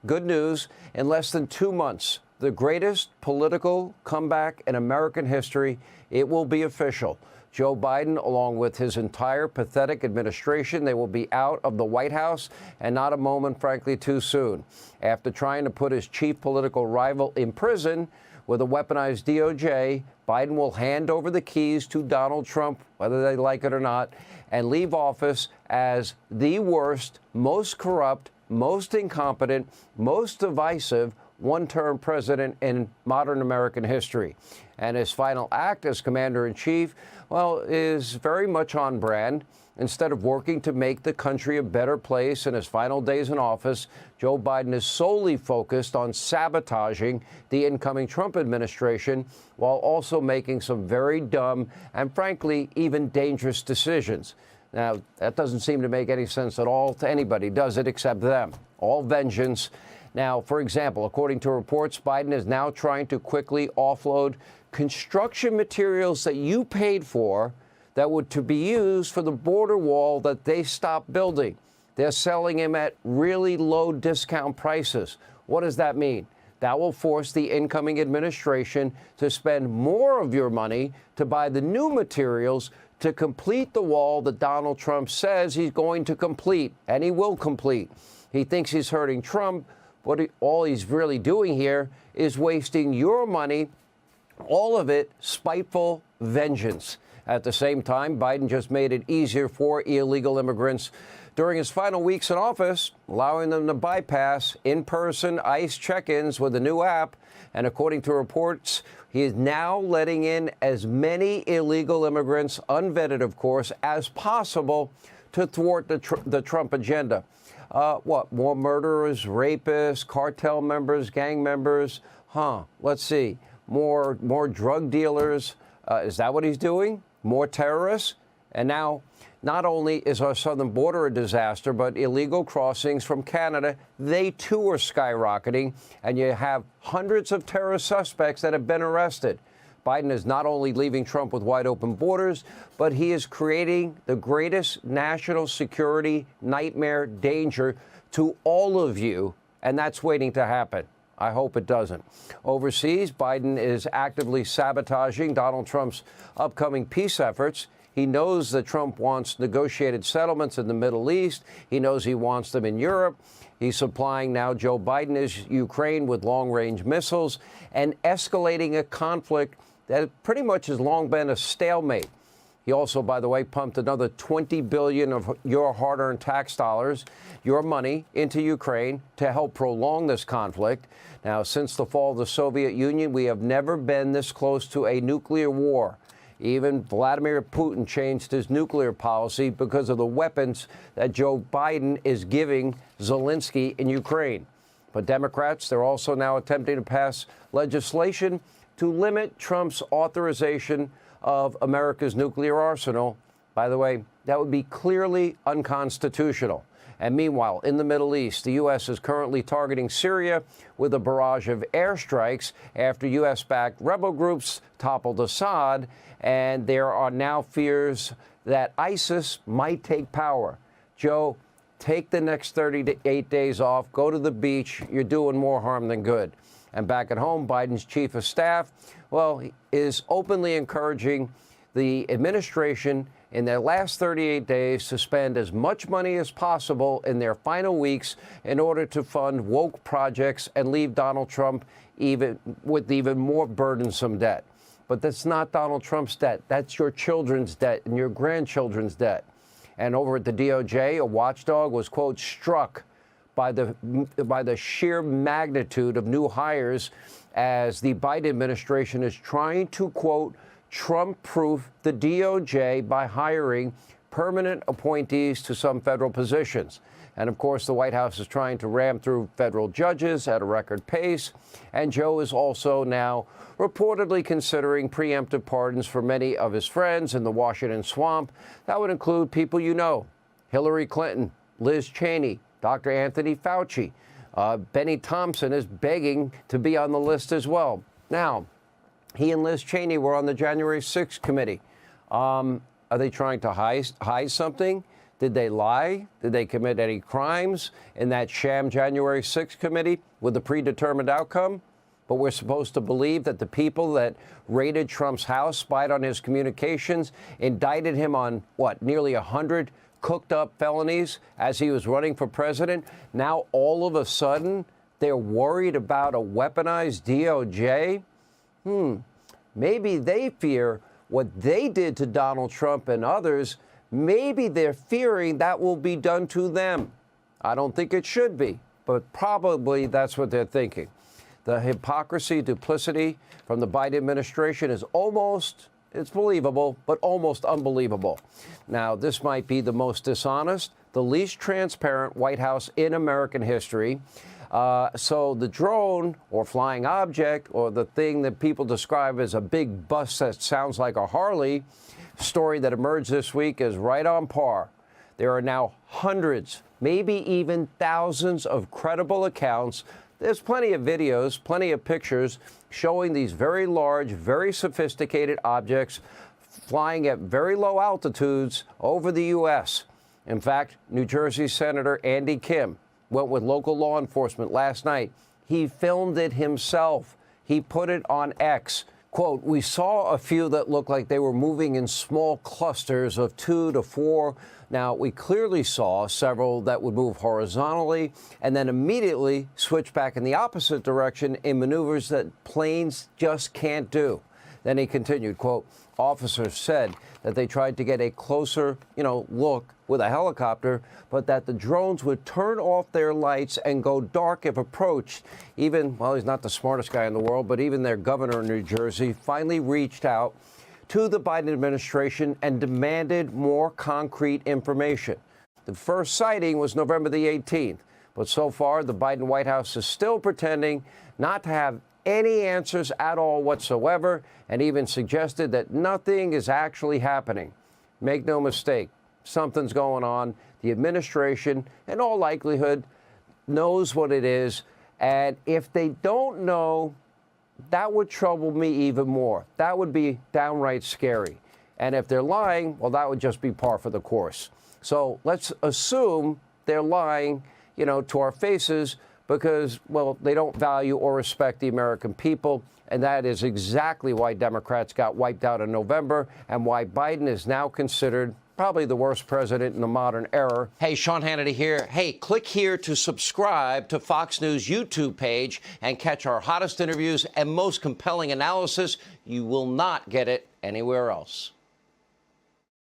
good news. In less than 2 months, the greatest political comeback in American history, it will be official. Joe Biden, along with his entire pathetic administration, they will be out of the White House, and not a moment, frankly, too soon. After trying to put his chief political rival in prison with a weaponized DOJ, Biden will hand over the keys to Donald Trump, whether they like it or not, and leave office as the worst, most corrupt, most incompetent, most divisive one-term president in modern American history. And his final act as commander-in-chief, well, is very much on brand. Instead of working to make the country a better place in his final days in office, Joe Biden is solely focused on sabotaging the incoming Trump administration while also making some very dumb and, frankly, even dangerous decisions. Now, that doesn't seem to make any sense at all to anybody, does it, except them? All vengeance. Now, for example, according to reports, Biden is now trying to quickly offload construction materials that you paid for that were to be used for the border wall that they stopped building. They're selling him at really low discount prices. What does that mean? That will force the incoming administration to spend more of your money to buy the new materials to complete the wall that Donald Trump says he's going to complete, and he will complete. He thinks he's hurting Trump. All he's really doing here is wasting your money, all of it spiteful vengeance. At the same time, Biden just made it easier for illegal immigrants during his final weeks in office, allowing them to bypass in-person ICE check-ins with a new app. And according to reports, he is now letting in as many illegal immigrants, unvetted, of course, as possible to thwart the Trump agenda. What, more murderers, rapists, cartel members, gang members? Let's see. More drug dealers. Is that what he's doing? More terrorists? And now, not only is our southern border a disaster, but illegal crossings from Canada, they too are skyrocketing. And you have hundreds of terrorist suspects that have been arrested. Biden is not only leaving Trump with wide open borders, but he is creating the greatest national security nightmare danger to all of you, and that's waiting to happen. I hope it doesn't. Overseas, Biden is actively sabotaging Donald Trump's upcoming peace efforts. He knows that Trump wants negotiated settlements in the Middle East. He knows he wants them in Europe. He's supplying now Joe Biden is Ukraine with long-range missiles and escalating a conflict that pretty much has long been a stalemate. He also, by the way, pumped another $20 billion of your hard-earned tax dollars, your money, into Ukraine to help prolong this conflict. Now, since the fall of the Soviet Union, we have never been this close to a nuclear war. Even Vladimir Putin changed his nuclear policy because of the weapons that Joe Biden is giving Zelensky in Ukraine. But Democrats, they're also now attempting to pass legislation to limit Trump's authorization of America's nuclear arsenal. By the way, that would be clearly unconstitutional. And meanwhile, in the Middle East, the U.S. is currently targeting Syria with a barrage of airstrikes after U.S.-backed rebel groups toppled Assad, and there are now fears that ISIS might take power. Joe, take the next 38 days off, go to the beach. You're doing more harm than good. And back at home, Biden's chief of staff, well, is openly encouraging the administration in their last 38 days to spend as much money as possible in their final weeks in order to fund woke projects and leave Donald Trump with even more burdensome debt. But that's not Donald Trump's debt. That's your children's debt and your grandchildren's debt. And over at the DOJ, a watchdog was, quote, struck by the sheer magnitude of new hires as the Biden administration is trying to, quote, Trump-proof the DOJ by hiring permanent appointees to some federal positions. And, of course, the White House is trying to ram through federal judges at a record pace. And Joe is also now reportedly considering preemptive pardons for many of his friends in the Washington swamp. That would include people you know, Hillary Clinton, Liz Cheney, Dr. Anthony Fauci. Benny Thompson is begging to be on the list as well. Now, he and Liz Cheney were on the January 6th committee. Are they trying to hide something? Did they lie? Did they commit any crimes in that sham January 6th committee with a predetermined outcome? But we're supposed to believe that the people that raided Trump's house, spied on his communications, indicted him on, what, nearly 100 cooked up felonies as he was running for president. Now, all of a sudden, they're worried about a weaponized DOJ? Maybe they fear what they did to Donald Trump and others. Maybe they're fearing that will be done to them. I don't think it should be, but probably that's what they're thinking. The hypocrisy, duplicity from the Biden administration is almost, it's believable, but almost unbelievable. Now, this might be the most dishonest, the least transparent White House in American history. So the drone or flying object or the thing that people describe as a big bus that sounds like a Harley story that emerged this week is right on par. There are now hundreds, maybe even thousands of credible accounts. There's plenty of videos, plenty of pictures showing these very large, very sophisticated objects flying at very low altitudes over the U.S. In fact, New Jersey Senator Andy Kim went with local law enforcement last night. He filmed it himself. He put it on X. Quote, "We saw a few that looked like they were moving in small clusters of 2 to 4. Now, we clearly saw several that would move horizontally and then immediately switch back in the opposite direction in maneuvers that planes just can't do." Then he continued, quote, "Officers said that they tried to get a closer, look with a helicopter, but that the drones would turn off their lights and go dark if approached. Even, well, he's not the smartest guy in the world, but even their governor in New Jersey finally reached out to the Biden administration and demanded more concrete information." The first sighting was November the 18th, but so far the Biden White House is still pretending not to have any answers at all whatsoever, and even suggested that nothing is actually happening. Make no mistake, something's going on. The administration, in all likelihood, knows what it is, and if they don't know, that would trouble me even more. That would be downright scary. And if they're lying, well, that would just be par for the course. So let's assume they're lying, to our faces because, well, they don't value or respect the American people. And that is exactly why Democrats got wiped out in November and why Biden is now considered probably the worst president in the modern era. Hey, Sean Hannity here. Hey, click here to subscribe to Fox News YouTube page and catch our hottest interviews and most compelling analysis. You will not get it anywhere else.